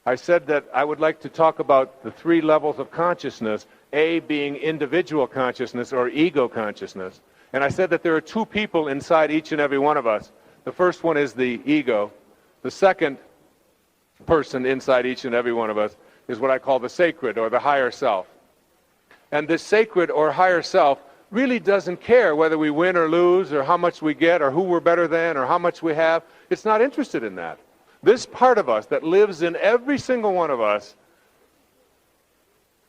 I said that I would like to talk about the three levels of consciousness, A being individual consciousness or ego consciousness. And I said that there are two people inside each and every one of us. The first one is the ego. The second person inside each and every one of us is what I call the sacred or the higher self. And this sacred or higher self really doesn't care whether we win or lose or how much we get or who we're better than or how much we have. It's not interested in that. This part of us that lives in every single one of us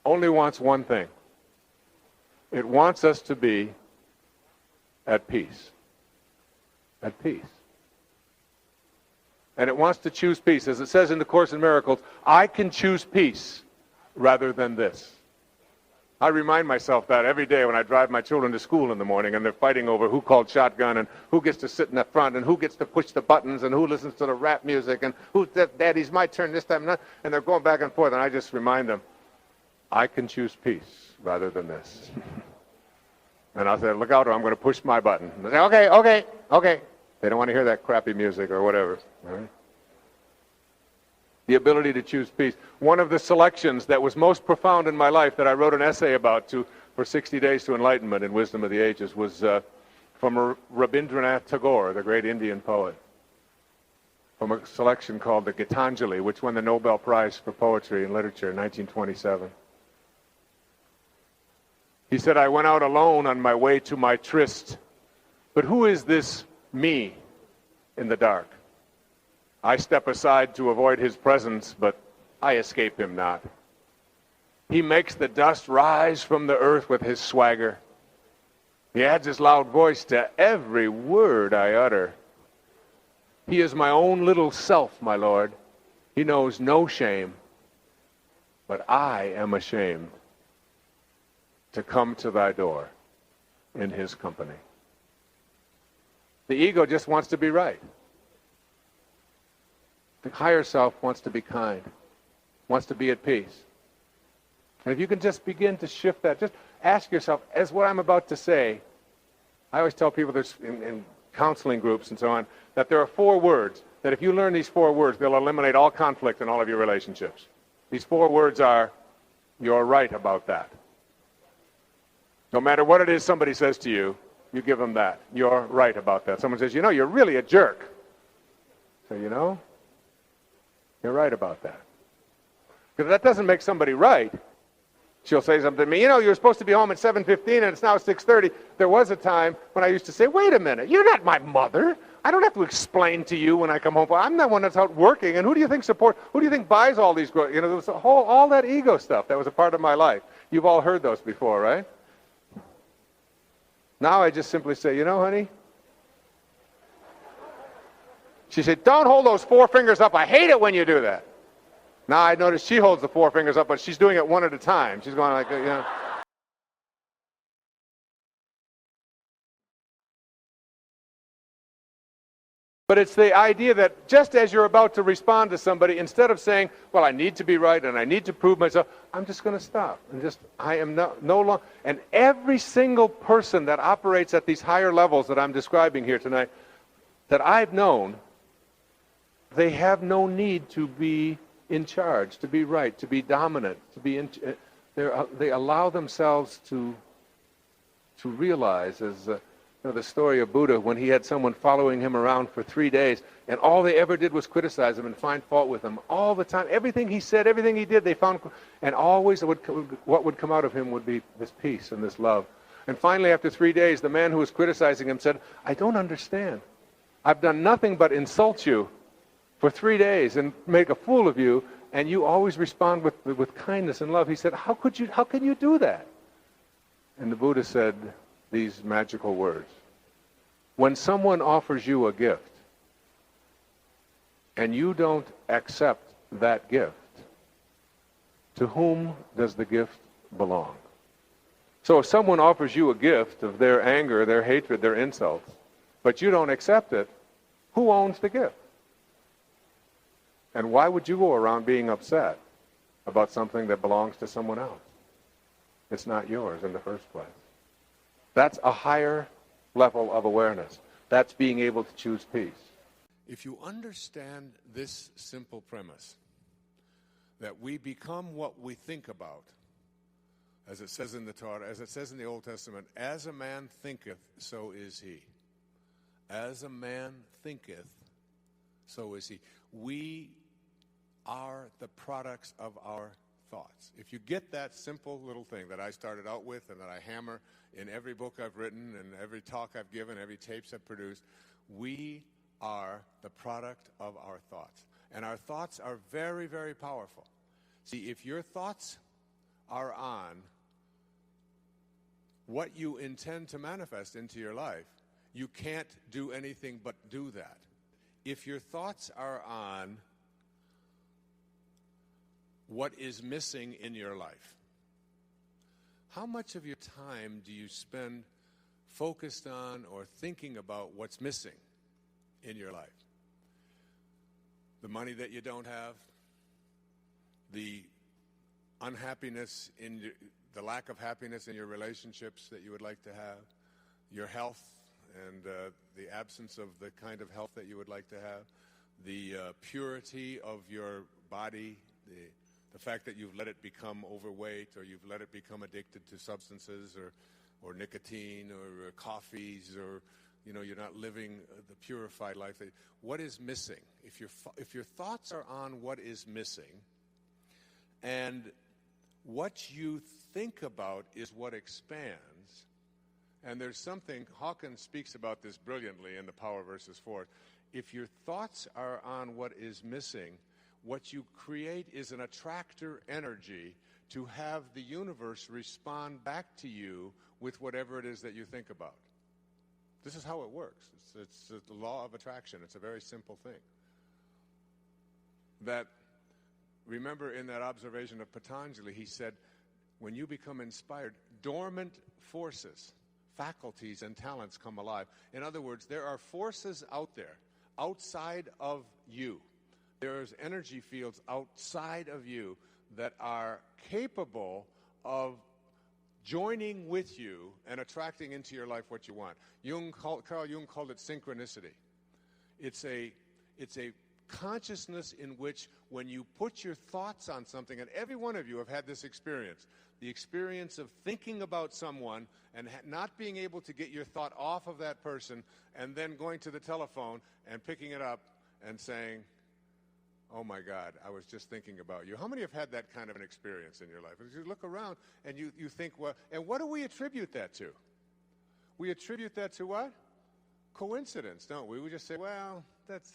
only wants one thing. It wants us to be at peace. At peace. And it wants to choose peace. As it says in the Course in Miracles, I can choose peace rather than this. I remind myself that every day when I drive my children to school in the morning and they're fighting over who called shotgun and who gets to sit in the front and who gets to push the buttons and who listens to the rap music and who's that, Daddy's my turn this time, and they're going back and forth, and I just remind them, I can choose peace rather than this. And I'll say, look out or I'm going to push my button. And they say, okay. They don't want to hear that crappy music or whatever. All right? The ability to choose peace. One of the selections that was most profound in my life that I wrote an essay about for 60 Days to Enlightenment in Wisdom of the Ages was from Rabindranath Tagore, the great Indian poet, from a selection called the Gitanjali, which won the Nobel Prize for Poetry and Literature in 1927. He said, I went out alone on my way to my tryst, but who is this me in the dark? I step aside to avoid his presence, but I escape him not. He makes the dust rise from the earth with his swagger. He adds his loud voice to every word I utter. He is my own little self, my Lord. He knows no shame, but I am ashamed to come to thy door in his company. The ego just wants to be right. The higher self wants to be kind, wants to be at peace. And if you can just begin to shift that, just ask yourself, as what I'm about to say, I always tell people this in counseling groups and so on, that there are 4 words, that if you learn these 4 words, they'll eliminate all conflict in all of your relationships. These 4 words are, you're right about that. No matter what it is somebody says to you, you give them that. You're right about that. Someone says, you know, you're really a jerk. So, you know, you're right about that. Because that doesn't make somebody right. She'll say something to me, you know, you're supposed to be home at 7:15 and it's now 6:30. There was a time when I used to say, wait a minute, you're not my mother. I don't have to explain to you when I come home. I'm the one that's out working, and who do you think buys all these, you know, there was all that ego stuff that was a part of my life. You've all heard those before, right? Now I just simply say, you know, honey, she said, don't hold those 4 fingers up. I hate it when you do that. Now I notice she holds the 4 fingers up, but she's doing it one at a time. She's going like, you know. But it's the idea that just as you're about to respond to somebody, instead of saying, well, I need to be right and I need to prove myself, I'm just going to stop. And I am no longer. And every single person that operates at these higher levels that I'm describing here tonight, that I've known, they have no need to be in charge, to be right, to be dominant, to be they allow themselves to realize, as you know, the story of Buddha, when he had someone following him around for 3 days, and all they ever did was criticize him and find fault with him all the time. Everything he said, everything he did, they found, and always what would come out of him would be this peace and this love. And finally, after 3 days, the man who was criticizing him said, I don't understand. I've done nothing but insult you for 3 days and make a fool of you, and you always respond with kindness and love. He said, how can you do that? And the Buddha said these magical words. When someone offers you a gift and you don't accept that gift, to whom does the gift belong? So if someone offers you a gift of their anger, their hatred, their insults, but you don't accept it, who owns the gift? And why would you go around being upset about something that belongs to someone else? It's not yours in the first place. That's a higher level of awareness. That's being able to choose peace. If you understand this simple premise, that we become what we think about. As it says in the Torah, as it says in the Old Testament, as a man thinketh, so is he. As a man thinketh, so is he. We are the products of our thoughts. If you get that simple little thing that I started out with and that I hammer in every book I've written and every talk I've given, every tapes I've produced, we are the product of our thoughts. And our thoughts are very, very powerful. See, if your thoughts are on what you intend to manifest into your life, you can't do anything but do that. If your thoughts are on what is missing in your life, how much of your time do you spend focused on or thinking about what's missing in your life? The money that you don't have, the unhappiness the lack of happiness in your relationships that you would like to have, your health and the absence of the kind of health that you would like to have, the purity of your body, the fact that you've let it become overweight or you've let it become addicted to substances or nicotine or coffees, or you're not living the purified life. What is missing? If your thoughts are on what is missing, and what you think about is what expands. And there's something, Hawkins speaks about this brilliantly in The Power versus Force. If your thoughts are on what is missing, what you create is an attractor energy to have the universe respond back to you with whatever it is that you think about. This is how it works. It's the law of attraction. It's a very simple thing. Remember in that observation of Patanjali, he said, when you become inspired, dormant forces, faculties, and talents come alive. In other words, there are forces out there, outside of you. There's energy fields outside of you that are capable of joining with you and attracting into your life what you want. Carl Jung called it synchronicity. It's a consciousness in which when you put your thoughts on something, and every one of you have had this experience, the experience of thinking about someone and not being able to get your thought off of that person, and then going to the telephone and picking it up and saying, oh my God, I was just thinking about you. How many have had that kind of an experience in your life? As you look around and you think, well, and what do we attribute that to? We attribute that to what? Coincidence, don't we? We just say, well, that's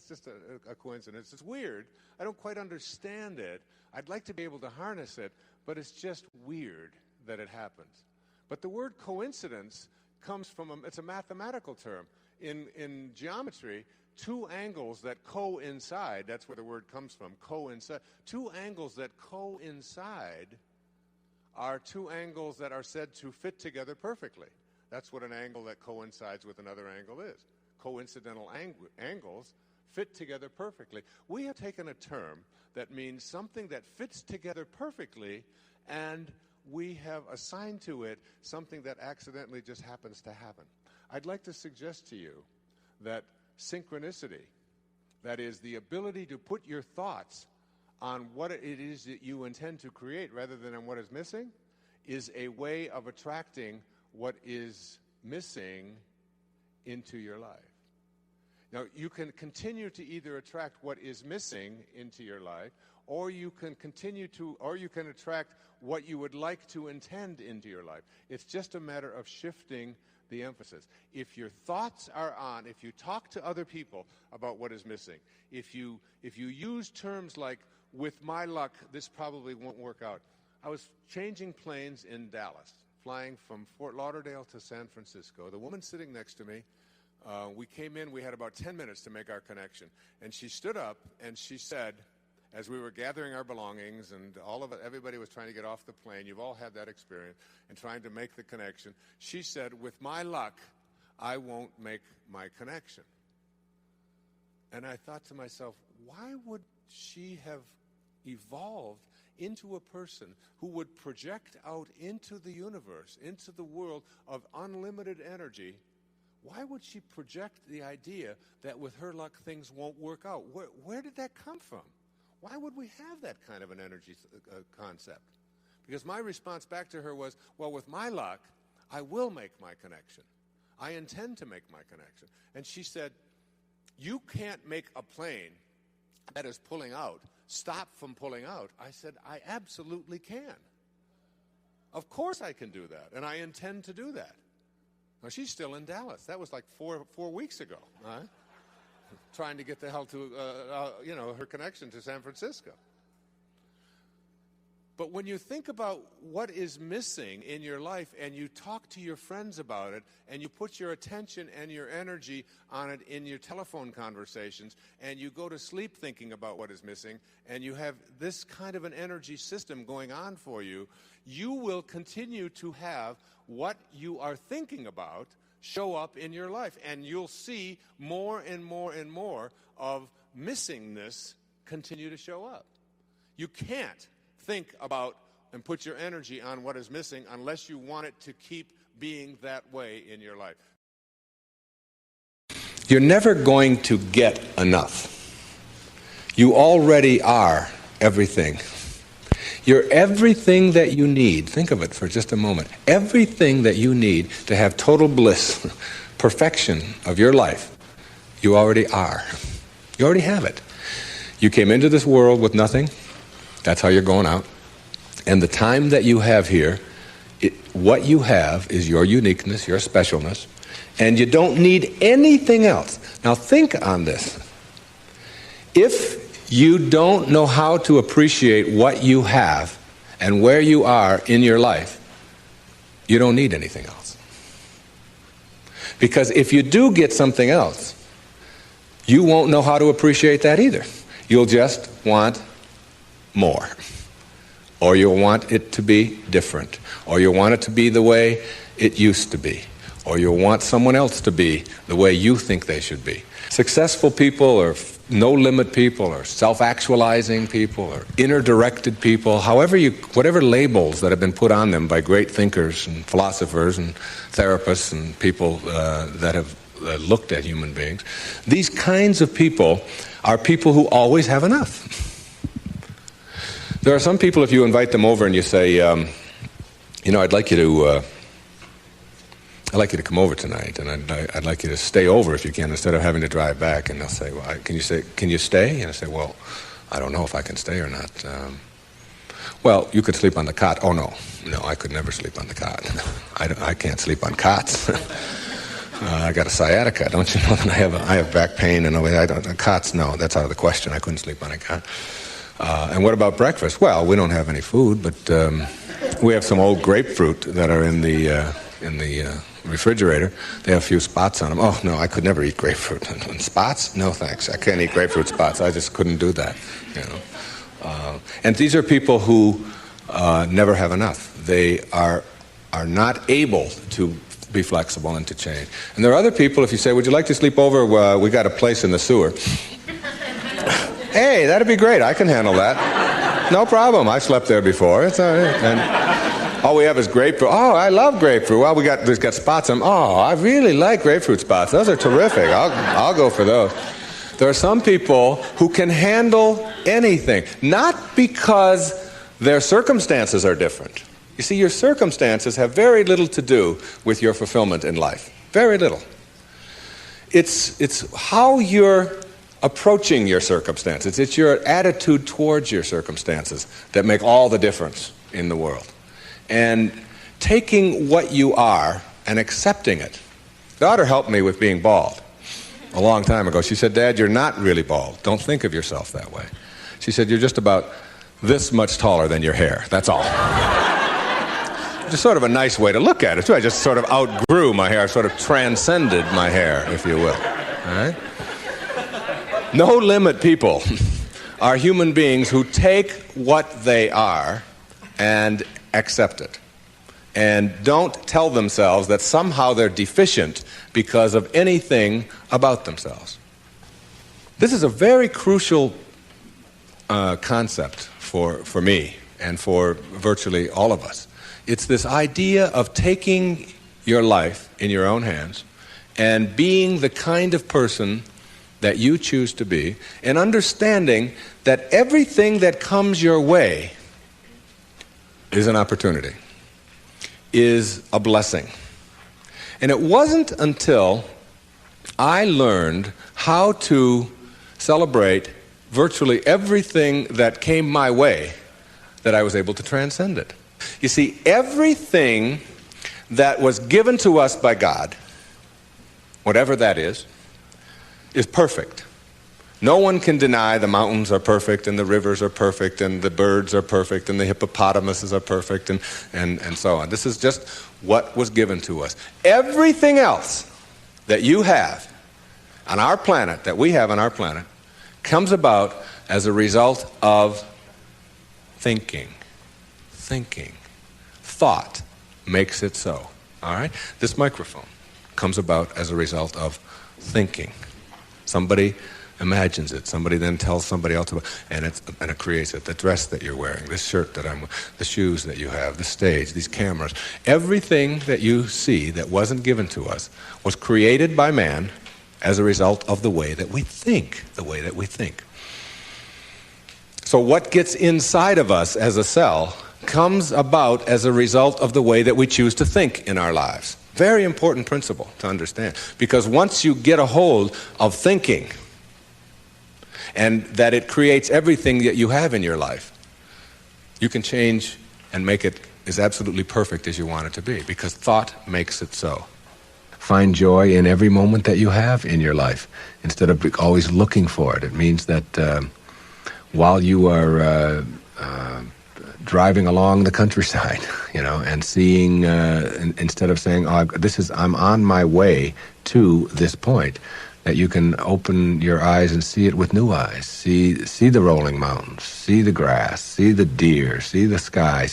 just a coincidence. It's weird. I don't quite understand it. I'd like to be able to harness it, but it's just weird that it happens. But the word coincidence comes from it's a mathematical term. In geometry, two angles that coincide, that's where the word comes from, coincide. Two angles that coincide are two angles that are said to fit together perfectly. That's what an angle that coincides with another angle is. Coincidental angles fit together perfectly. We have taken a term that means something that fits together perfectly, and we have assigned to it something that accidentally just happens to happen. I'd like to suggest to you that synchronicity, that is the ability to put your thoughts on what it is that you intend to create rather than on what is missing, is a way of attracting what is missing into your life. Now, you can continue to either attract what is missing into your life, or you can attract what you would like to intend into your life. It's just a matter of shifting the emphasis. If your thoughts are on, if you talk to other people about what is missing, if you use terms like, with my luck, this probably won't work out. I was changing planes in Dallas, flying from Fort Lauderdale to San Francisco. The woman sitting next to me, we came in, we had about 10 minutes to make our connection. And she stood up and she said, as we were gathering our belongings and everybody was trying to get off the plane, you've all had that experience, and trying to make the connection, she said, with my luck, I won't make my connection. And I thought to myself, why would she have evolved into a person who would project out into the universe, into the world of unlimited energy? Why would she project the idea that with her luck things won't work out? Where did that come from? Why would we have that kind of an energy concept? Because my response back to her was, well, with my luck, I will make my connection. I intend to make my connection. And she said, you can't make a plane that is pulling out stop from pulling out. I said, I absolutely can. Of course I can do that, and I intend to do that. Now, she's still in Dallas. That was like four weeks ago, right? Trying to get the hell to, her connection to San Francisco. But when you think about what is missing in your life and you talk to your friends about it and you put your attention and your energy on it in your telephone conversations and you go to sleep thinking about what is missing and you have this kind of an energy system going on for you, you will continue to have what you are thinking about show up in your life. And you'll see more and more and more of missingness continue to show up. You can't think about and put your energy on what is missing unless you want it to keep being that way in your life. You're never going to get enough. You already are everything. You're everything that you need. Think of it for just a moment. Everything that you need to have total bliss, perfection of your life, you already are. You already have it. You came into this world with nothing. That's how you're going out. And the time that you have here, what you have is your uniqueness, your specialness, and you don't need anything else. Now think on this. If you don't know how to appreciate what you have and where you are in your life, you don't need anything else. Because if you do get something else, you won't know how to appreciate that either. You'll just want more. Or you'll want it to be different. Or you'll want it to be the way it used to be. Or you'll want someone else to be the way you think they should be. Successful people or no-limit people or self-actualizing people or inner-directed people, whatever labels that have been put on them by great thinkers and philosophers and therapists and people that have looked at human beings, these kinds of people are people who always have enough. There are some people, if you invite them over and you say, I'd like you to come over tonight, and I'd like you to stay over if you can, instead of having to drive back. And they'll say, well, can you stay? And I say, well, I don't know if I can stay or not. Well, you could sleep on the cot. Oh, no, I could never sleep on the cot. I can't sleep on cots. I got a sciatica. Don't you know that I have back pain and cots? No, that's out of the question. I couldn't sleep on a cot. And what about breakfast? Well, we don't have any food, but we have some old grapefruit that are in the refrigerator. They have a few spots on them. Oh, no, I could never eat grapefruit. And spots? No, thanks. I can't eat grapefruit spots. I just couldn't do that. And these are people who never have enough. They are not able to be flexible and to change. And there are other people, if you say, would you like to sleep over? We got a place in the sewer. Hey, that'd be great. I can handle that. No problem. I slept there before. It's all right. And all we have is grapefruit. Oh, I love grapefruit. Well, there's got spots on them. Oh, I really like grapefruit spots. Those are terrific. I'll go for those. There are some people who can handle anything, not because their circumstances are different. You see, your circumstances have very little to do with your fulfillment in life. Very little. It's how you're approaching your circumstances. It's your attitude towards your circumstances that make all the difference in the world. And taking what you are and accepting it. Daughter helped me with being bald a long time ago. She said, Dad, you're not really bald. Don't think of yourself that way. She said, you're just about this much taller than your hair. That's all. Just sort of a nice way to look at it, too. I just sort of outgrew my hair. I sort of transcended my hair, if you will. All right? No-limit people are human beings who take what they are and accept it. And don't tell themselves that somehow they're deficient because of anything about themselves. This is a very crucial concept for me and for virtually all of us. It's this idea of taking your life in your own hands and being the kind of person that you choose to be, and understanding that everything that comes your way is an opportunity, is a blessing. And it wasn't until I learned how to celebrate virtually everything that came my way that I was able to transcend it. You see, everything that was given to us by God, whatever that is perfect. No one can deny the mountains are perfect and the rivers are perfect and the birds are perfect and the hippopotamuses are perfect and so on. This is just what was given to us. Everything else that you have on our planet, that we have on our planet, comes about as a result of thinking. Thought makes it so. All right? This microphone comes about as a result of thinking. Somebody imagines it. Somebody then tells somebody else about it, and it creates it. The dress that you're wearing, this shirt that I'm wearing, the shoes that you have, the stage, these cameras. Everything that you see that wasn't given to us was created by man as a result of the way that we think. So what gets inside of us as a cell comes about as a result of the way that we choose to think in our lives. Very important principle to understand, because once you get a hold of thinking and that it creates everything that you have in your life, you can change and make it as absolutely perfect as you want it to be, because thought makes it so. Find joy in every moment that you have in your life instead of always looking for it. It means that while you are driving along the countryside, and seeing, instead of saying, I'm on my way to this point, that you can open your eyes and see it with new eyes. See the rolling mountains, see the grass, see the deer, see the sky.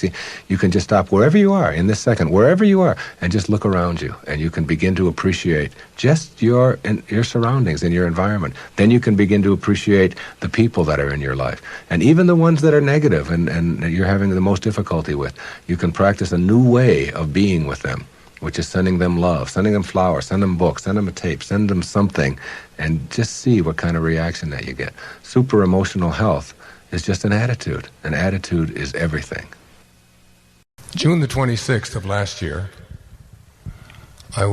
You can just stop wherever you are in this second, wherever you are, and just look around you, and you can begin to appreciate just your surroundings and your environment. Then you can begin to appreciate the people that are in your life, and even the ones that are negative and you're having the most difficulty with. You can practice a new way of being with them, which is sending them love, sending them flowers, send them books, send them a tape, send them something, and just see what kind of reaction that you get. Super emotional health is just an attitude. An attitude is everything. June the 26th of last year, I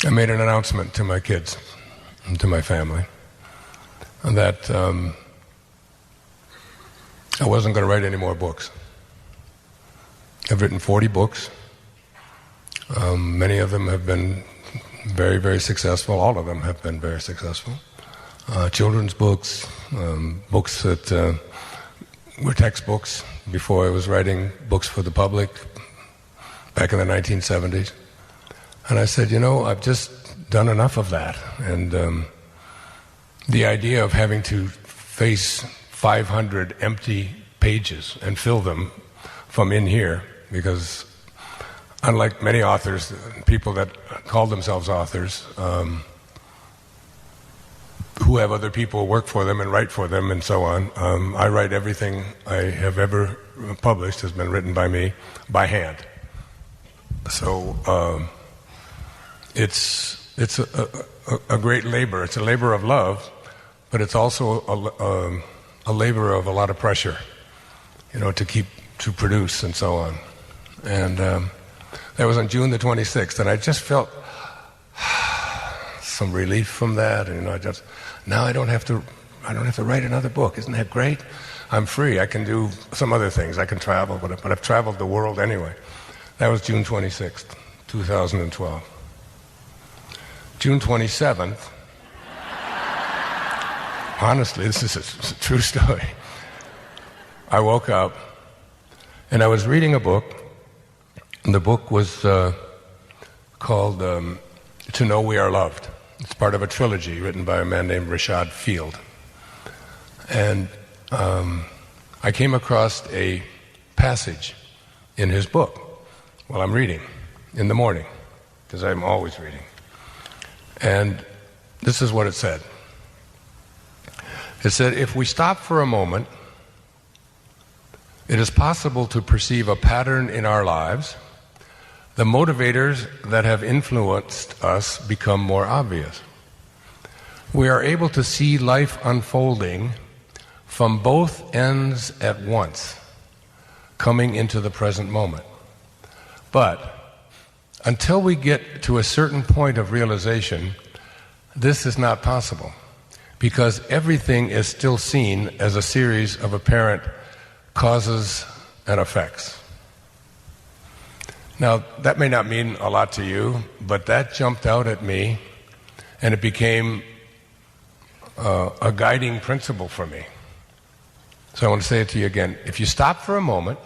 made an announcement to my kids and to my family that I wasn't going to write any more books. I've written 40 books. Many of them have been very, very successful. All of them have been very successful. Children's books, books that were textbooks before I was writing books for the public back in the 1970s. And I said, I've just done enough of that. And the idea of having to face 500 empty pages and fill them from in here, because unlike many authors, people that call themselves authors, who have other people work for them and write for them and so on, I write everything I have ever published has been written by me by hand. So it's a great labor. It's a labor of love, but it's also a labor of a lot of pressure, to produce and so on. And that was on June the 26th, and I just felt some relief from that. And now I don't have to write another book. Isn't that great? I'm free. I can do some other things. I can travel, but I've traveled the world anyway. That was June 26th, 2012. June 27th. Honestly, this is a true story. I woke up and I was reading a book, and the book was called To Know We Are Loved. It's part of a trilogy written by a man named Rashad Field. And I came across a passage in his book while I'm reading in the morning, because I'm always reading. And this is what it said. It said, if we stop for a moment, it is possible to perceive a pattern in our lives the motivators that have influenced us become more obvious. We are able to see life unfolding from both ends at once, coming into the present moment. But until we get to a certain point of realization, this is not possible, because everything is still seen as a series of apparent causes and effects. Now, that may not mean a lot to you, but that jumped out at me, and it became a guiding principle for me. So I want to say it to you again. If you stop for a moment,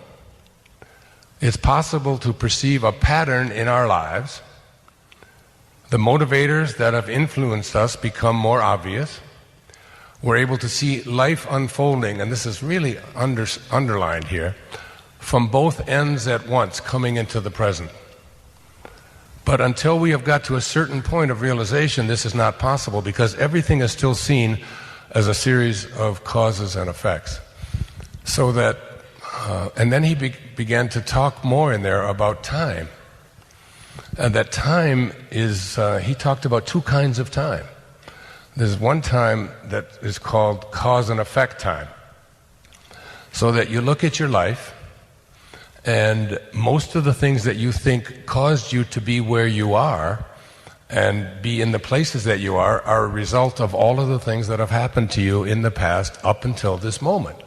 it's possible to perceive a pattern in our lives. The motivators that have influenced us become more obvious. We're able to see life unfolding, and this is really underlined here, from both ends at once, coming into the present. But until we have got to a certain point of realization, this is not possible, because everything is still seen as a series of causes and effects. So that, and then he began to talk more in there about time. And that time is, he talked about two kinds of time. There's one time that is called cause and effect time. So that you look at your life, and most of the things that you think caused you to be where you are and be in the places that you are a result of all of the things that have happened to you in the past up until this moment.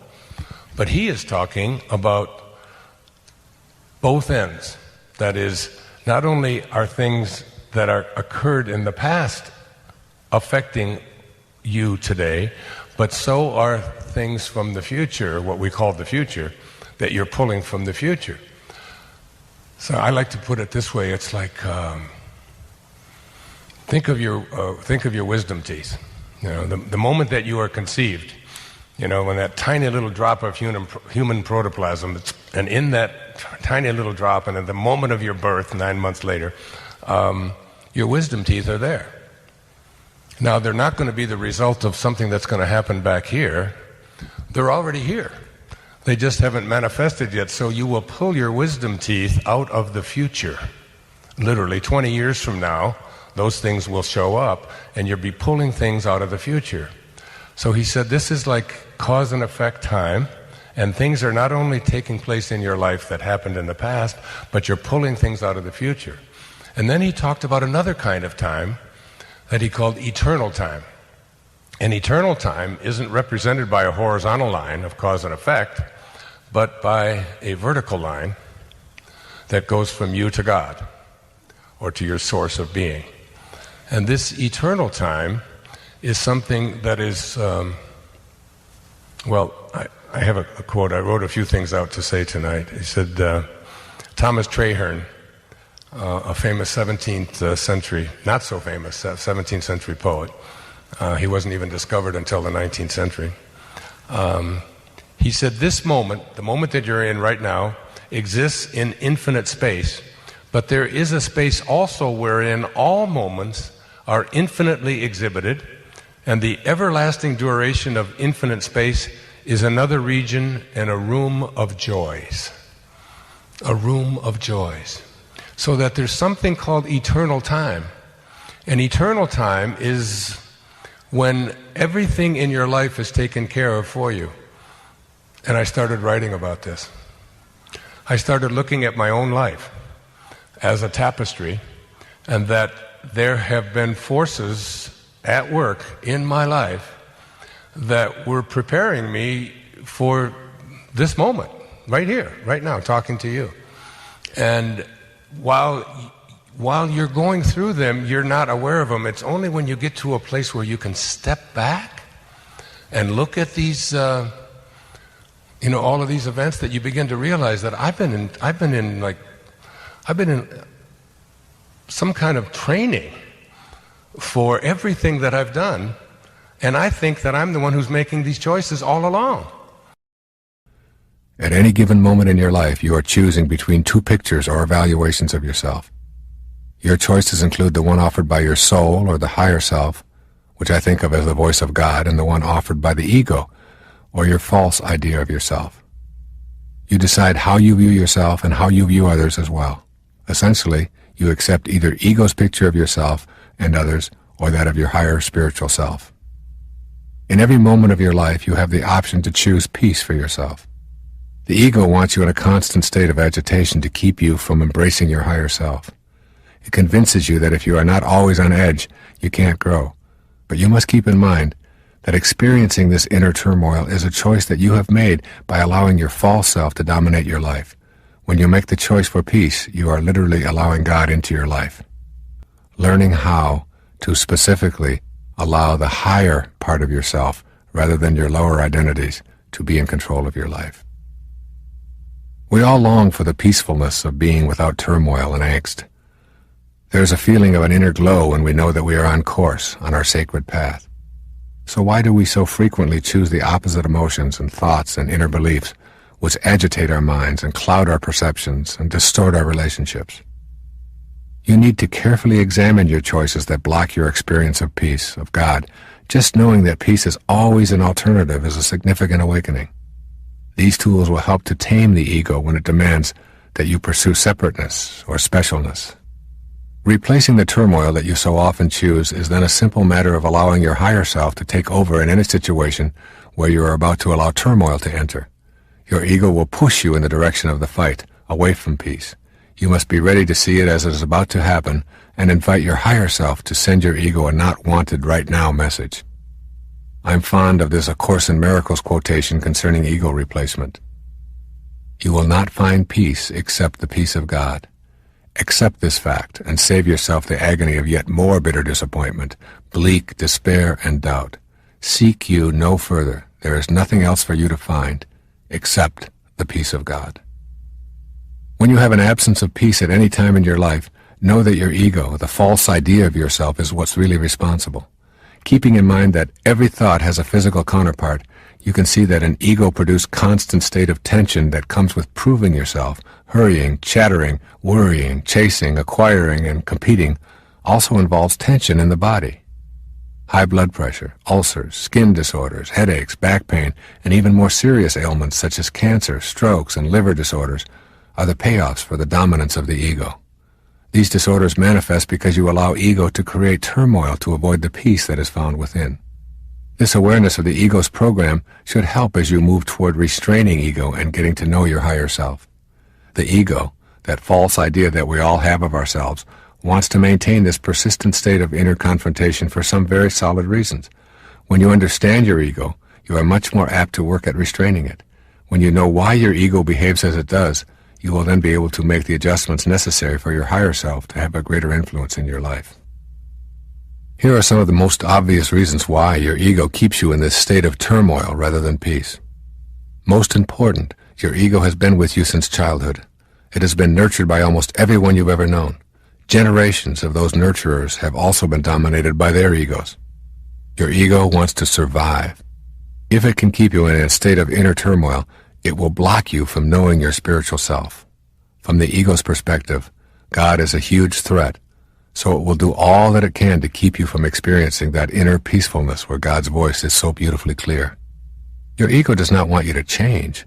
But he is talking about both ends. That is, not only are things that are occurred in the past affecting you today, but so are things from the future, what we call the future, that you're pulling from the future. So I like to put it this way. It's like think of your wisdom teeth. You know, the moment that you are conceived, you know, when that tiny little drop of human protoplasm, and in that tiny little drop, and at the moment of your birth, 9 months later, your wisdom teeth are there. Now, they're not going to be the result of something that's going to happen back here. They're already here. They just haven't manifested yet, so you will pull your wisdom teeth out of the future. Literally, 20 years from now, those things will show up, and you'll be pulling things out of the future. So he said this is like cause and effect time, and things are not only taking place in your life that happened in the past, but you're pulling things out of the future. And then he talked about another kind of time that he called eternal time. And eternal time isn't represented by a horizontal line of cause and effect, but by a vertical line that goes from you to God, or to your source of being. And this eternal time is something that is, well, I have a quote. I wrote a few things out to say tonight. He said, Thomas Traherne, a famous 17th century, not so famous 17th century poet, he wasn't even discovered until the 19th century. He said, this moment, the moment that you're in right now, exists in infinite space, but there is a space also wherein all moments are infinitely exhibited, and the everlasting duration of infinite space is another region and a room of joys. A room of joys. So that there's something called eternal time. And eternal time is when everything in your life is taken care of for you. And I started writing about this. I started looking at my own life as a tapestry, and that there have been forces at work in my life that were preparing me for this moment, right here, right now, talking to you. And while you're going through them, you're not aware of them. It's only when you get to a place where you can step back and look at these all of these events that you begin to realize that I've been in some kind of training for everything that I've done, and I think that I'm the one who's making these choices all along. At any given moment in your life, you are choosing between two pictures or evaluations of yourself. Your choices include the one offered by your soul or the higher self, which I think of as the voice of God, and the one offered by the ego, or your false idea of yourself. You decide how you view yourself and how you view others as well. Essentially, you accept either ego's picture of yourself and others or that of your higher spiritual self. In every moment of your life, you have the option to choose peace for yourself. The ego wants you in a constant state of agitation to keep you from embracing your higher self. It convinces you that if you are not always on edge, you can't grow. But you must keep in mind that experiencing this inner turmoil is a choice that you have made by allowing your false self to dominate your life. When you make the choice for peace, you are literally allowing God into your life. Learning how to specifically allow the higher part of yourself, rather than your lower identities, to be in control of your life. We all long for the peacefulness of being without turmoil and angst. There is a feeling of an inner glow when we know that we are on course, on our sacred path. So why do we so frequently choose the opposite emotions and thoughts and inner beliefs which agitate our minds and cloud our perceptions and distort our relationships? You need to carefully examine your choices that block your experience of peace, of God. Just knowing that peace is always an alternative is a significant awakening. These tools will help to tame the ego when it demands that you pursue separateness or specialness. Replacing the turmoil that you so often choose is then a simple matter of allowing your higher self to take over in any situation where you are about to allow turmoil to enter. Your ego will push you in the direction of the fight, away from peace. You must be ready to see it as it is about to happen and invite your higher self to send your ego a not wanted right now message. I'm fond of this A Course in Miracles quotation concerning ego replacement. You will not find peace except the peace of God. Accept this fact and save yourself the agony of yet more bitter disappointment, bleak despair and doubt. Seek you no further. There is nothing else for you to find except the peace of God. When you have an absence of peace at any time in your life, know that your ego, the false idea of yourself, is what's really responsible. Keeping in mind that every thought has a physical counterpart, you can see that an ego-produced constant state of tension that comes with proving yourself, hurrying, chattering, worrying, chasing, acquiring, and competing also involves tension in the body. High blood pressure, ulcers, skin disorders, headaches, back pain, and even more serious ailments such as cancer, strokes, and liver disorders are the payoffs for the dominance of the ego. These disorders manifest because you allow ego to create turmoil to avoid the peace that is found within. This awareness of the ego's program should help as you move toward restraining ego and getting to know your higher self. The ego, that false idea that we all have of ourselves, wants to maintain this persistent state of inner confrontation for some very solid reasons. When you understand your ego, you are much more apt to work at restraining it. When you know why your ego behaves as it does, you will then be able to make the adjustments necessary for your higher self to have a greater influence in your life. Here are some of the most obvious reasons why your ego keeps you in this state of turmoil rather than peace. Most important, your ego has been with you since childhood. It has been nurtured by almost everyone you've ever known. Generations of those nurturers have also been dominated by their egos. Your ego wants to survive. If it can keep you in a state of inner turmoil, it will block you from knowing your spiritual self. From the ego's perspective, God is a huge threat, so it will do all that it can to keep you from experiencing that inner peacefulness where God's voice is so beautifully clear. Your ego does not want you to change.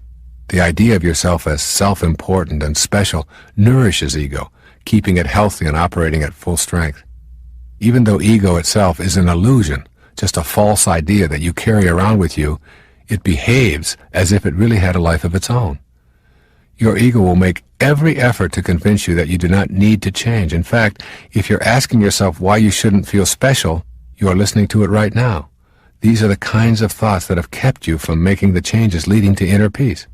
The idea of yourself as self-important and special nourishes ego, keeping it healthy and operating at full strength. Even though ego itself is an illusion, just a false idea that you carry around with you, it behaves as if it really had a life of its own. Your ego will make every effort to convince you that you do not need to change. In fact, if you're asking yourself why you shouldn't feel special, you are listening to it right now. These are the kinds of thoughts that have kept you from making the changes leading to inner peace.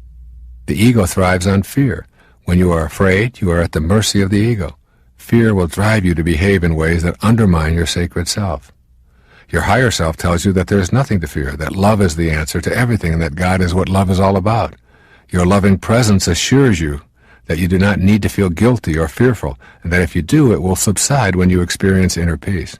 The ego thrives on fear. When you are afraid, you are at the mercy of the ego. Fear will drive you to behave in ways that undermine your sacred self. Your higher self tells you that there is nothing to fear, that love is the answer to everything, and that God is what love is all about. Your loving presence assures you that you do not need to feel guilty or fearful, and that if you do, it will subside when you experience inner peace.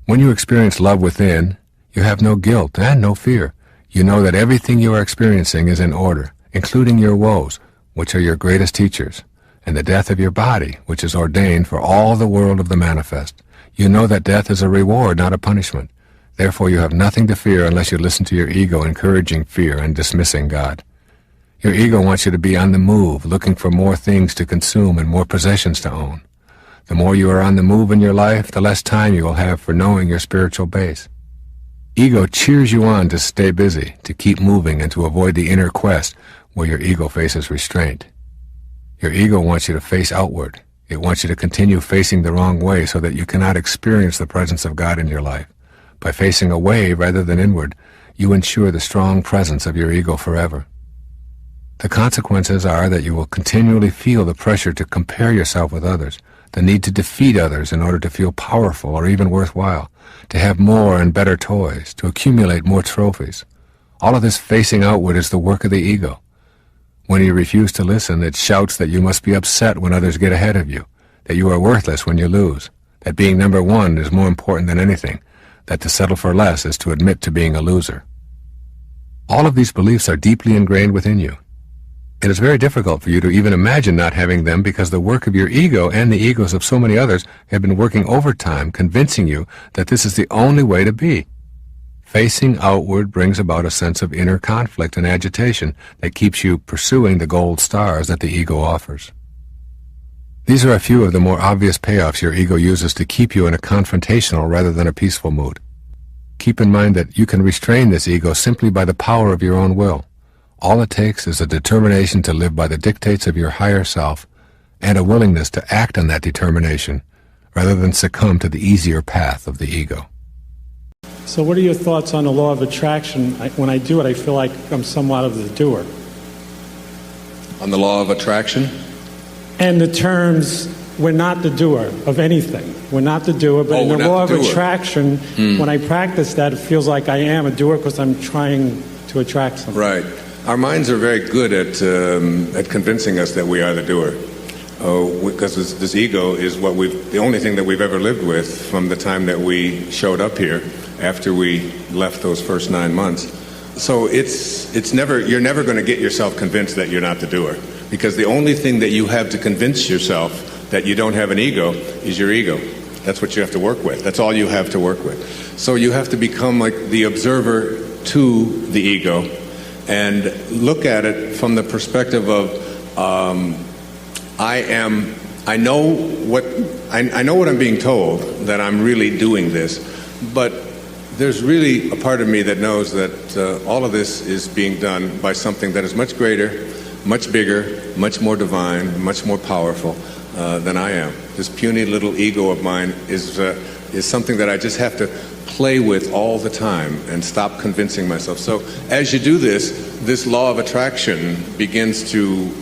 When you experience love within, you have no guilt and no fear. You know that everything you are experiencing is in order, including your woes, which are your greatest teachers, and the death of your body, which is ordained for all the world of the manifest. You know that death is a reward, not a punishment. Therefore you have nothing to fear unless you listen to your ego encouraging fear and dismissing God. Your ego wants you to be on the move, looking for more things to consume and more possessions to own. The more you are on the move in your life, the less time you will have for knowing your spiritual base. Ego cheers you on to stay busy, to keep moving, and to avoid the inner quest where your ego faces restraint. Your ego wants you to face outward. It wants you to continue facing the wrong way so that you cannot experience the presence of God in your life. By facing away rather than inward, you ensure the strong presence of your ego forever. The consequences are that you will continually feel the pressure to compare yourself with others, the need to defeat others in order to feel powerful or even worthwhile, to have more and better toys, to accumulate more trophies. All of this facing outward is the work of the ego. When you refuse to listen, it shouts that you must be upset when others get ahead of you, that you are worthless when you lose, that being number one is more important than anything, that to settle for less is to admit to being a loser. All of these beliefs are deeply ingrained within you. It is very difficult for you to even imagine not having them because the work of your ego and the egos of so many others have been working overtime, convincing you that this is the only way to be. Facing outward brings about a sense of inner conflict and agitation that keeps you pursuing the gold stars that the ego offers. These are a few of the more obvious payoffs your ego uses to keep you in a confrontational rather than a peaceful mood. Keep in mind that you can restrain this ego simply by the power of your own will. All it takes is a determination to live by the dictates of your higher self and a willingness to act on that determination rather than succumb to the easier path of the ego. So what are your thoughts on the law of attraction? When I do it, I feel like I'm somewhat of the doer. On the law of attraction? And the terms, we're not the doer of anything. We're not the doer, but in the law of attraction, when I practice that, it feels like I am a doer because I'm trying to attract something. Right. Our minds are very good at convincing us that we are the doer. Because this ego is the only thing that we've ever lived with from the time that we showed up here after we left those first 9 months. So you're never going to get yourself convinced that you're not the doer, because the only thing that you have to convince yourself that you don't have an ego is your ego. That's what you have to work with. That's all you have to work with. So you have to become like the observer to the ego and look at it from the perspective of I know what I'm being told, that I'm really doing this, but there's really a part of me that knows that all of this is being done by something that is much greater, much bigger, much more divine, much more powerful than I am. This puny little ego of mine is something that I just have to play with all the time and stop convincing myself. So as you do this law of attraction begins to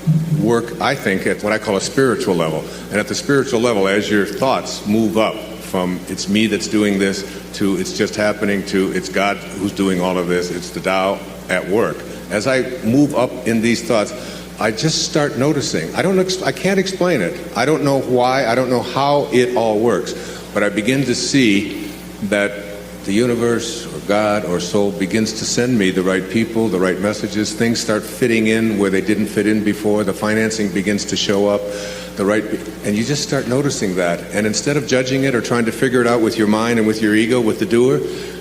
work, I think, at what I call a spiritual level. And at the spiritual level, as your thoughts move up from it's me that's doing this to it's just happening to it's God who's doing all of this, it's the Tao at work. As I move up in these thoughts, I just start noticing. I can't explain it. I don't know why. I don't know how it all works. But I begin to see that the universe or God or soul begins to send me the right people, the right messages. Things start fitting in where they didn't fit in before. The financing begins to show up. And you just start noticing that. And instead of judging it or trying to figure it out with your mind and with your ego, with the doer,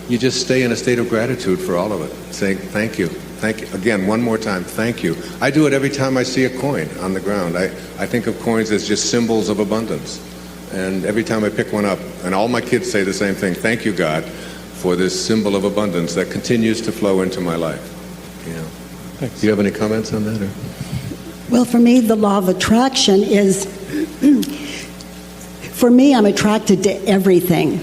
you just stay in a state of gratitude for all of it. Saying, thank you. Thank you. Again, one more time, thank you. I do it every time I see a coin on the ground. I think of coins as just symbols of abundance. And every time I pick one up, and all my kids say the same thing, thank you, God, for this symbol of abundance that continues to flow into my life. Thanks. Do you have any comments on that? Or? Well, for me, the law of attraction is, for me, I'm attracted to everything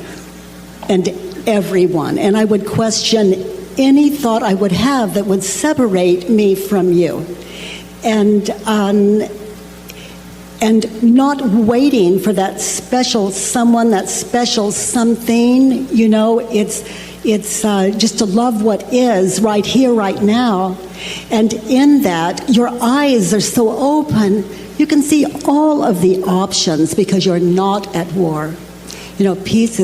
and everyone. And I would question any thought I would have that would separate me from you. And not waiting for that special someone, that special something, it's just to love what is right here, right now. And in that, your eyes are so open, you can see all of the options because you're not at war. Peace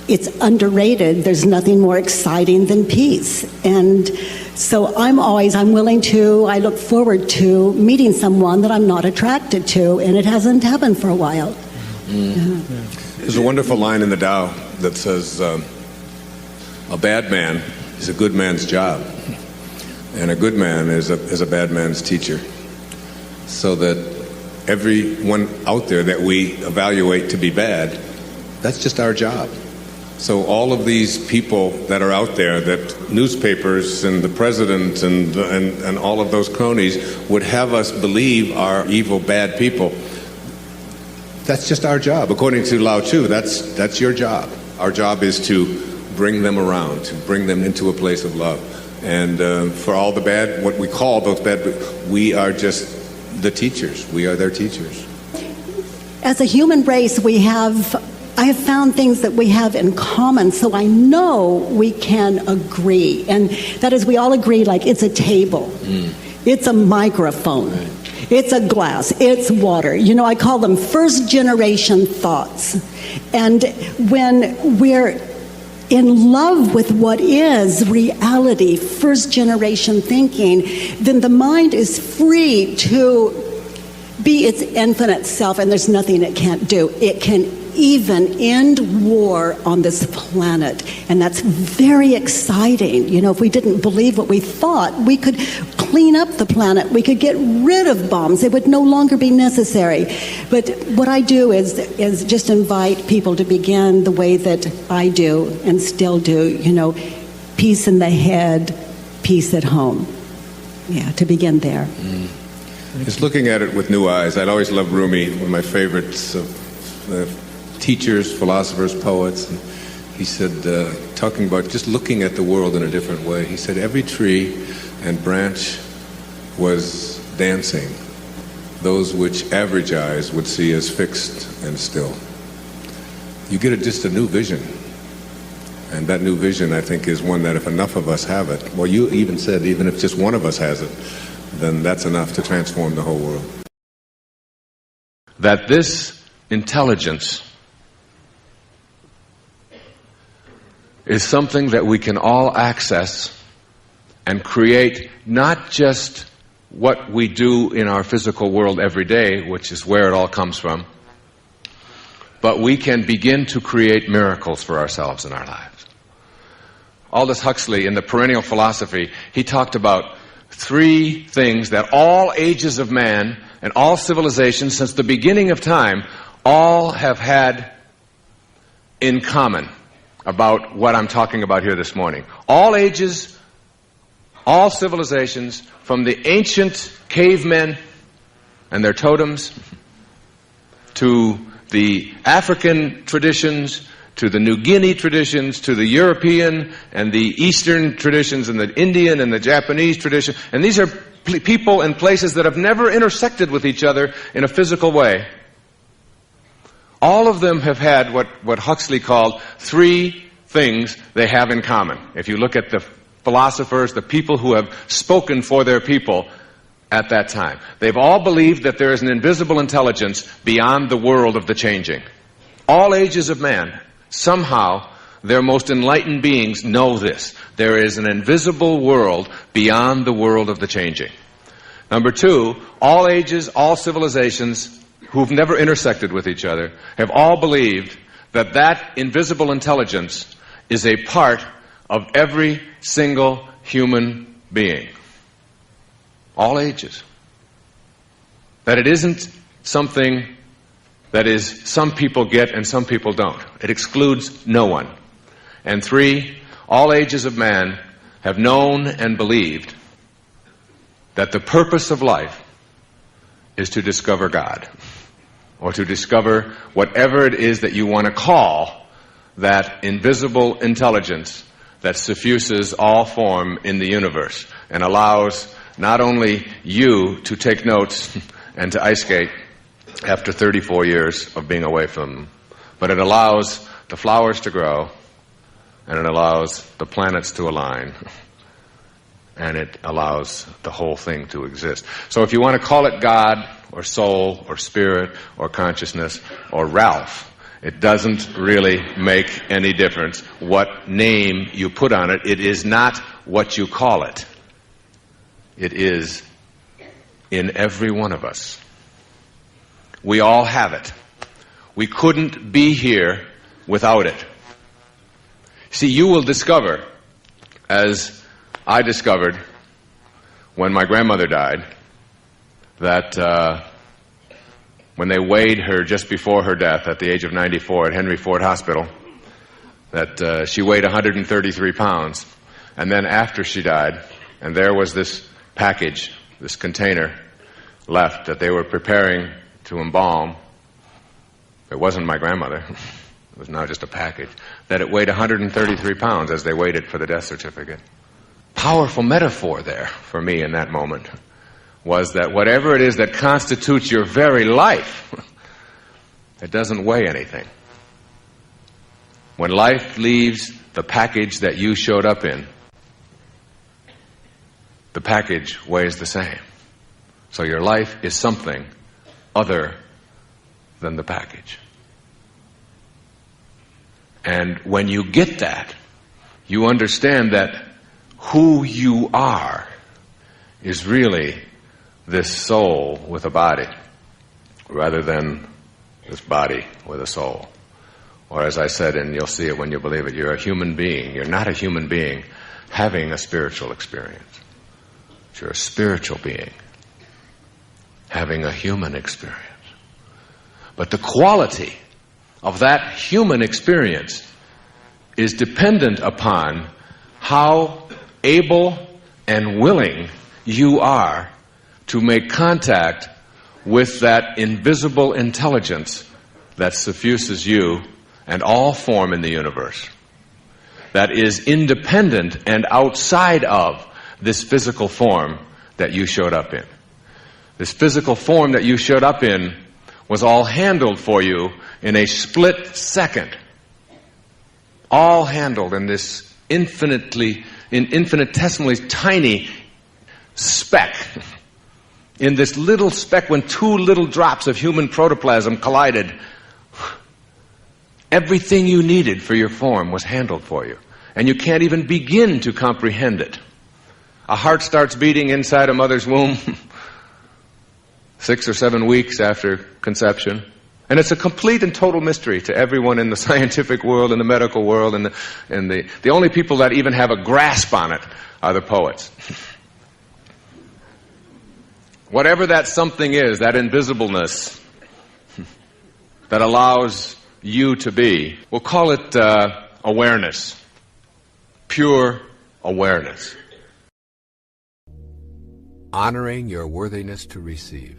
it's underrated. There's nothing more exciting than peace. And so I look forward to meeting someone that I'm not attracted to, and it hasn't happened for a while. There's a wonderful line in the Tao that says, a bad man is a good man's job. and a good man is a bad man's teacher. So that everyone out there that we evaluate to be bad, that's just our job. So all of these people that are out there, that newspapers and the president and all of those cronies would have us believe are evil, bad people, that's just our job. According to Lao Tzu, that's your job. Our job is to bring them around, to bring them into a place of love. And for all the bad, what we call those bad, we are just the teachers. We are their teachers. As a human race, I have found things that we have in common, so I know we can agree. And that is, we all agree, like, it's a table. It's a microphone. Right. It's a glass. It's water. You know, I call them first-generation thoughts. And when we're in love with what is reality, first-generation thinking, then the mind is free to be its infinite self, and there's nothing it can't do. It can even end war on this planet, and that's very exciting. You know, if we didn't believe what we thought, we could clean up the planet. We could get rid of bombs. They would no longer be necessary. But what I do is just invite people to begin the way that I do and still do, you know, peace in the head, peace at home. Yeah, to begin there. Just looking at it with new eyes. I'd always loved Rumi, one of my favorites of teachers, philosophers, poets. And he said, talking about just looking at the world in a different way, he said every tree and branch was dancing, those which average eyes would see as fixed and still. You get just a new vision. And that new vision, I think, is one that if enough of us have it, well, you even said even if just one of us has it, then that's enough to transform the whole world. That this intelligence is something that we can all access and create, not just what we do in our physical world every day, which is where it all comes from, but we can begin to create miracles for ourselves in our lives. Aldous Huxley, in the Perennial Philosophy, he talked about 3 things that all ages of man and all civilizations since the beginning of time all have had in common about what I'm talking about here this morning. All ages, all civilizations, from the ancient cavemen and their totems to the African traditions, to the New Guinea traditions, to the European and the Eastern traditions and the Indian and the Japanese tradition. And these are people and places that have never intersected with each other in a physical way. All of them have had what Huxley called 3 things they have in common. If you look at the philosophers, the people who have spoken for their people at that time, they've all believed that there is an invisible intelligence beyond the world of the changing. All ages of man, somehow, their most enlightened beings know this. There is an invisible world beyond the world of the changing. Number 2, all ages, all civilizations who've never intersected with each other have all believed that that invisible intelligence is a part of every single human being. All ages. That it isn't something that is some people get and some people don't. It excludes no one. And 3, all ages of man have known and believed that the purpose of life is to discover God, or to discover whatever it is that you want to call that invisible intelligence that suffuses all form in the universe and allows not only you to take notes and to ice skate after 34 years of being away from them, but it allows the flowers to grow, and it allows the planets to align, and it allows the whole thing to exist. So if you want to call it God or soul or spirit or consciousness or Ralph, it doesn't really make any difference what name you put on it. It is not what you call it. It is in every one of us. We all have it. We couldn't be here without it. See, you will discover, as I discovered when my grandmother died, that when they weighed her just before her death at the age of 94 at Henry Ford Hospital, that she weighed 133 pounds. And then after she died, and there was this package, this container left that they were preparing to embalm. It wasn't my grandmother. It was now just a package. That it weighed 133 pounds as they waited for the death certificate. Powerful metaphor there for me in that moment was that whatever it is that constitutes your very life, it doesn't weigh anything. When life leaves the package that you showed up in, the package weighs the same. So your life is something other than the package. And when you get that, you understand that who you are is really this soul with a body, rather than this body with a soul. Or as I said, and you'll see it when you believe it, you're a human being. You're not a human being having a spiritual experience. You're a spiritual being having a human experience. But the quality of that human experience is dependent upon how able and willing you are to make contact with that invisible intelligence that suffuses you and all form in the universe, that is independent and outside of this physical form that you showed up in. This physical form that you showed up in was all handled for you in a split second. All handled in this infinitesimally tiny speck. In this little speck, when two little drops of human protoplasm collided, everything you needed for your form was handled for you. And you can't even begin to comprehend it. A heart starts beating inside a mother's womb 6 or 7 weeks after conception. And it's a complete and total mystery to everyone in the scientific world and the medical world, and the only people that even have a grasp on it are the poets. Whatever that something is, that invisibleness that allows you to be, we'll call it awareness. Pure awareness. Honoring your worthiness to receive.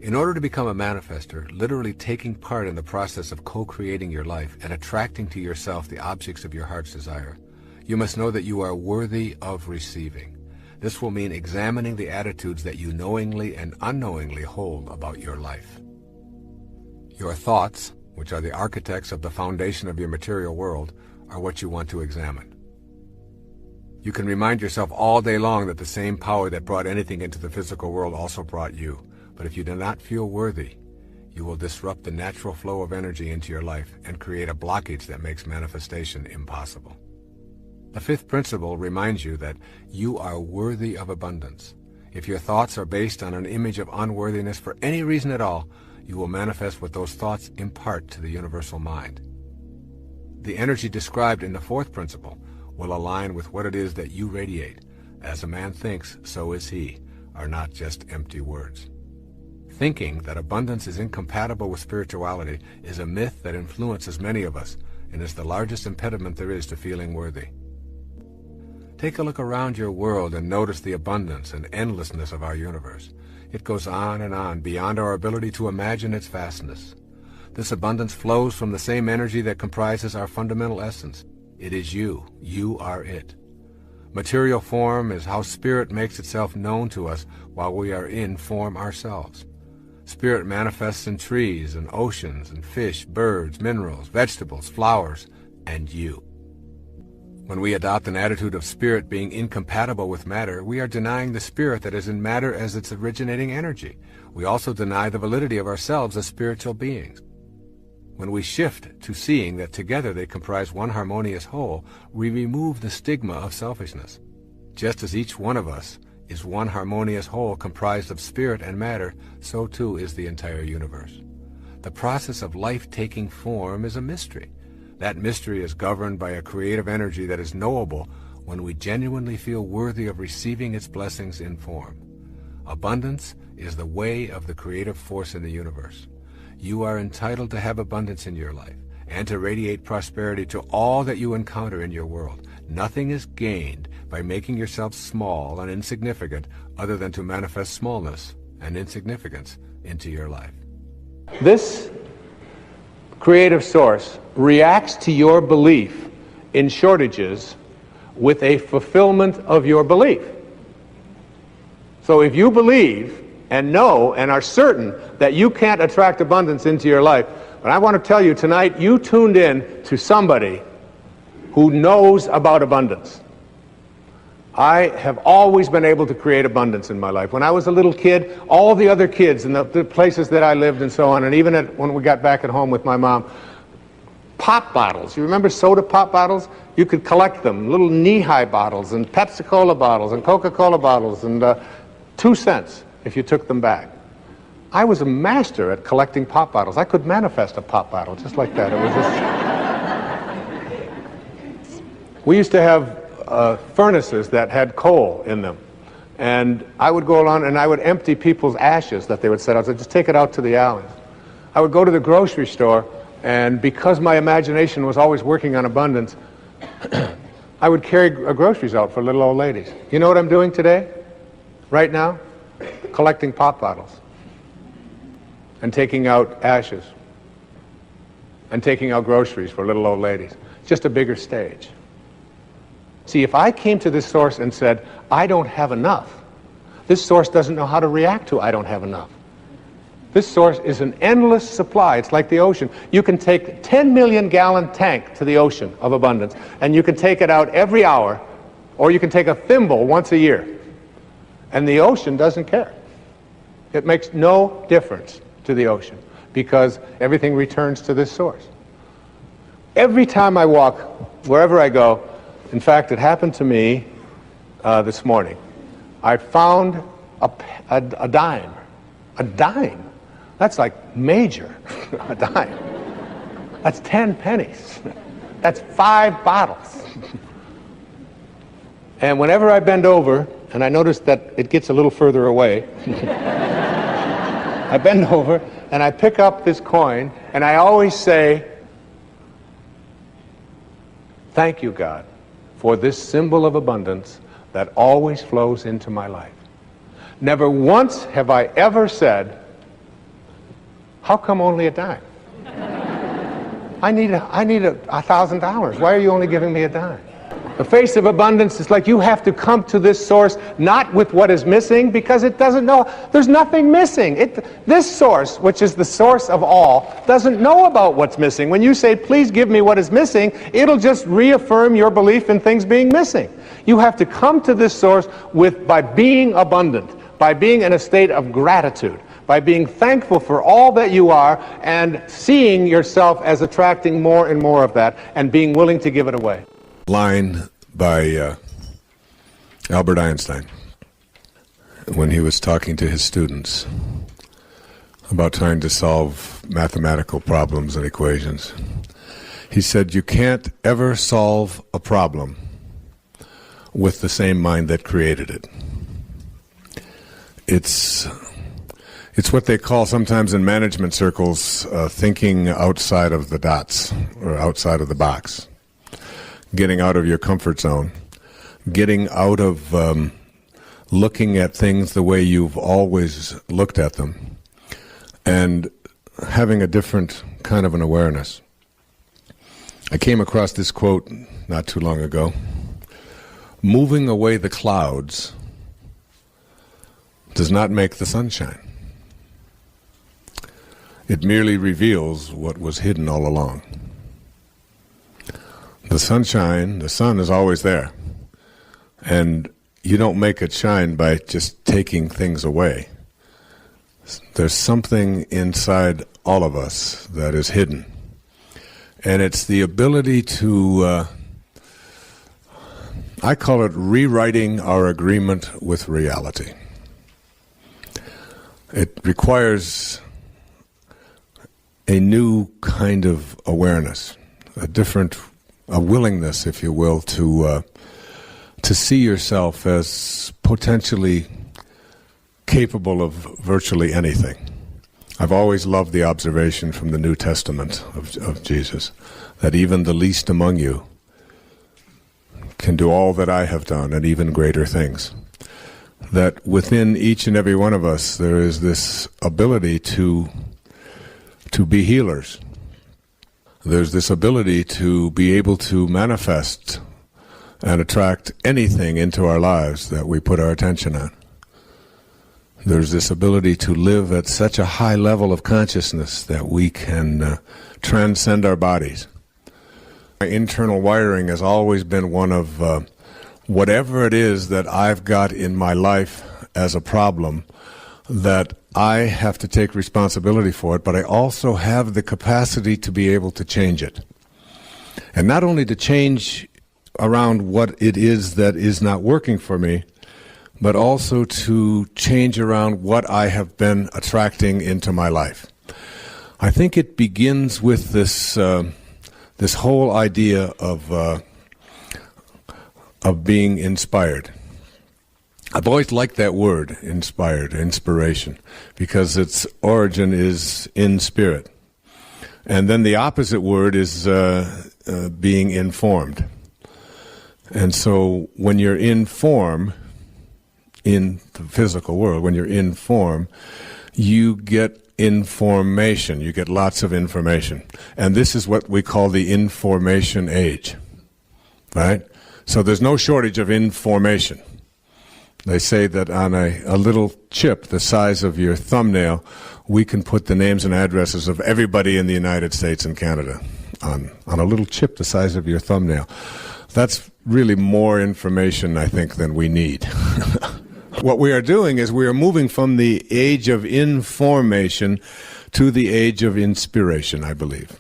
In order to become a manifester, literally taking part in the process of co-creating your life and attracting to yourself the objects of your heart's desire, you must know that you are worthy of receiving. This will mean examining the attitudes that you knowingly and unknowingly hold about your life. Your thoughts, which are the architects of the foundation of your material world, are what you want to examine. You can remind yourself all day long that the same power that brought anything into the physical world also brought you. But if you do not feel worthy, you will disrupt the natural flow of energy into your life and create a blockage that makes manifestation impossible. The fifth principle reminds you that you are worthy of abundance. If your thoughts are based on an image of unworthiness for any reason at all, you will manifest what those thoughts impart to the universal mind. The energy described in the fourth principle will align with what it is that you radiate. As a man thinks, so is he, are not just empty words. Thinking that abundance is incompatible with spirituality is a myth that influences many of us and is the largest impediment there is to feeling worthy. Take a look around your world and notice the abundance and endlessness of our universe. It goes on and on beyond our ability to imagine its vastness. This abundance flows from the same energy that comprises our fundamental essence. It is you. You are it. Material form is how spirit makes itself known to us while we are in form ourselves. Spirit manifests in trees and oceans and fish, birds, minerals, vegetables, flowers, and you. When we adopt an attitude of spirit being incompatible with matter, we are denying the spirit that is in matter as its originating energy. We also deny the validity of ourselves as spiritual beings. When we shift to seeing that together they comprise one harmonious whole, we remove the stigma of selfishness. Just as each one of us is one harmonious whole comprised of spirit and matter, so too is the entire universe. The process of life taking form is a mystery. That mystery is governed by a creative energy that is knowable when we genuinely feel worthy of receiving its blessings in form. Abundance is the way of the creative force in the universe. You are entitled to have abundance in your life and to radiate prosperity to all that you encounter in your world. Nothing is gained by making yourself small and insignificant other than to manifest smallness and insignificance into your life. This creative source reacts to your belief in shortages with a fulfillment of your belief. So if you believe and know and are certain that you can't attract abundance into your life, but I want to tell you tonight, you tuned in to somebody who knows about abundance. I have always been able to create abundance in my life. When I was a little kid, all the other kids in the places that I lived and so on, and even when we got back at home with my mom, pop bottles. You remember soda pop bottles? You could collect them, little knee-high bottles, and Pepsi-Cola bottles, and Coca-Cola bottles, and 2 cents if you took them back. I was a master at collecting pop bottles. I could manifest a pop bottle just like that. It was just... We used to have furnaces that had coal in them. And I would go along and I would empty people's ashes that they would set out. So just take it out to the alleys. I would go to the grocery store, and because my imagination was always working on abundance, I would carry groceries out for little old ladies. You know what I'm doing today? Right now? Collecting pop bottles. And taking out ashes. And taking out groceries for little old ladies. Just a bigger stage. See, if I came to this source and said, I don't have enough, this source doesn't know how to react to I don't have enough. This source is an endless supply. It's like the ocean. You can take a 10 million gallon tank to the ocean of abundance, and you can take it out every hour, or you can take a thimble once a year. And the ocean doesn't care. It makes no difference to the ocean, because everything returns to this source. Every time I walk, wherever I go, in fact, it happened to me this morning. I found a dime. A dime? That's like major. A dime. That's 10 pennies. That's 5 bottles. And whenever I bend over, and I notice that it gets a little further away, I bend over and I pick up this coin, and I always say, thank you, God, for this symbol of abundance that always flows into my life. Never once have I ever said, how come only a dime? I need $1,000. Why are you only giving me a dime? The face of abundance is like you have to come to this source not with what is missing, because it doesn't know. There's nothing missing. This source, which is the source of all, doesn't know about what's missing. When you say, please give me what is missing, it'll just reaffirm your belief in things being missing. You have to come to this source by being abundant, by being in a state of gratitude, by being thankful for all that you are, and seeing yourself as attracting more and more of that, and being willing to give it away. Line by Albert Einstein when he was talking to his students about trying to solve mathematical problems and equations. He said, you can't ever solve a problem with the same mind that created it. It's what they call sometimes in management circles thinking outside of the dots or outside of the box. Getting out of your comfort zone, getting out of looking at things the way you've always looked at them, and having a different kind of an awareness. I came across this quote not too long ago. Moving away the clouds does not make the sunshine. It merely reveals what was hidden all along. The sunshine, the sun is always there. And you don't make it shine by just taking things away. There's something inside all of us that is hidden. And it's the ability to, I call it rewriting our agreement with reality. It requires a new kind of awareness, a willingness, if you will, to to see yourself as potentially capable of virtually anything. I've always loved the observation from the New Testament of Jesus, that even the least among you can do all that I have done and even greater things. That within each and every one of us there is this ability to be healers. There's this ability to be able to manifest and attract anything into our lives that we put our attention on. There's this ability to live at such a high level of consciousness that we can transcend our bodies. My internal wiring has always been one of whatever it is that I've got in my life as a problem, that I have to take responsibility for it, but I also have the capacity to be able to change it. And not only to change around what it is that is not working for me, but also to change around what I have been attracting into my life. I think it begins with this this whole idea of being inspired. I've always liked that word, inspired, inspiration, because its origin is in spirit. And then the opposite word is being informed. And so when you're in form, in the physical world, when you're in form, you get information. You get lots of information. And this is what we call the information age. Right? So there's no shortage of information. They say that on a little chip the size of your thumbnail, we can put the names and addresses of everybody in the United States and Canada on a little chip the size of your thumbnail. That's really more information, I think, than we need. What we are doing is we are moving from the age of information to the age of inspiration, I believe.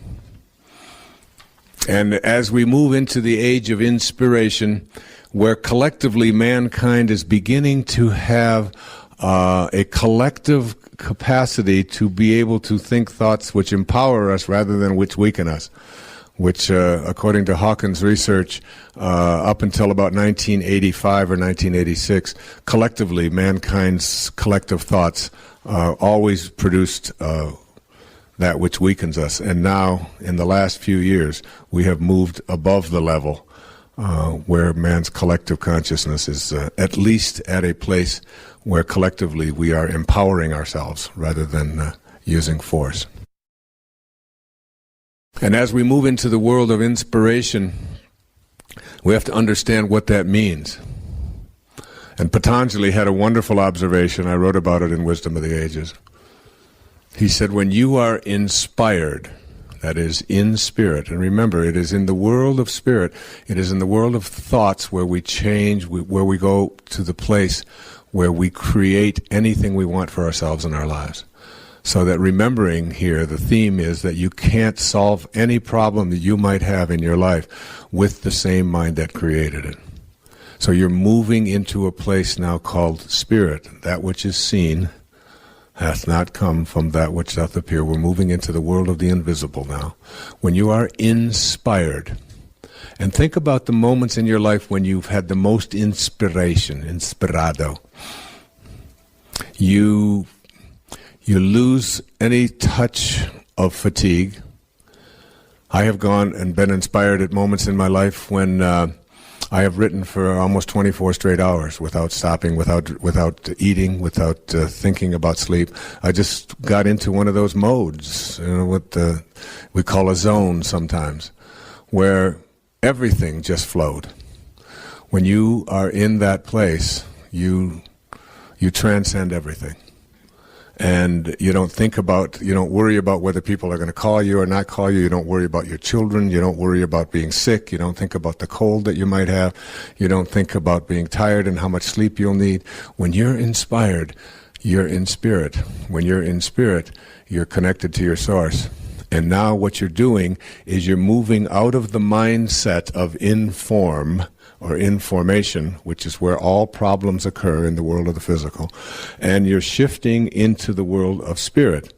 And as we move into the age of inspiration, where collectively mankind is beginning to have a collective capacity to be able to think thoughts which empower us rather than which weaken us, which, according to Hawkins' research, up until about 1985 or 1986, collectively, mankind's collective thoughts always produced that which weakens us. And now, in the last few years, we have moved above the level where man's collective consciousness is at least at a place where collectively we are empowering ourselves rather than using force. And as we move into the world of inspiration, we have to understand what that means. And Patanjali had a wonderful observation. I wrote about it in Wisdom of the Ages. He said, when you are inspired, that is, in spirit, and remember, it is in the world of spirit, it is in the world of thoughts where we change, where we go to the place where we create anything we want for ourselves in our lives. So that remembering here, the theme is that you can't solve any problem that you might have in your life with the same mind that created it. So you're moving into a place now called spirit. That which is seen hath not come from that which doth appear. We're moving into the world of the invisible now. When you are inspired, and think about the moments in your life when you've had the most inspiration, inspirado. You lose any touch of fatigue. I have gone and been inspired at moments in my life when I have written for almost 24 straight hours without stopping, without eating, without thinking about sleep. I just got into one of those modes, what we call a zone sometimes, where everything just flowed. When you are in that place, you transcend everything. And you don't worry about whether people are going to call you or not call you. You don't worry about your children. You don't worry about being sick. You don't think about the cold that you might have. You don't think about being tired and how much sleep you'll need. When you're inspired, you're in spirit. When you're in spirit, you're connected to your source. And now what you're doing is you're moving out of the mindset of inform or information, which is where all problems occur in the world of the physical, and you're shifting into the world of spirit.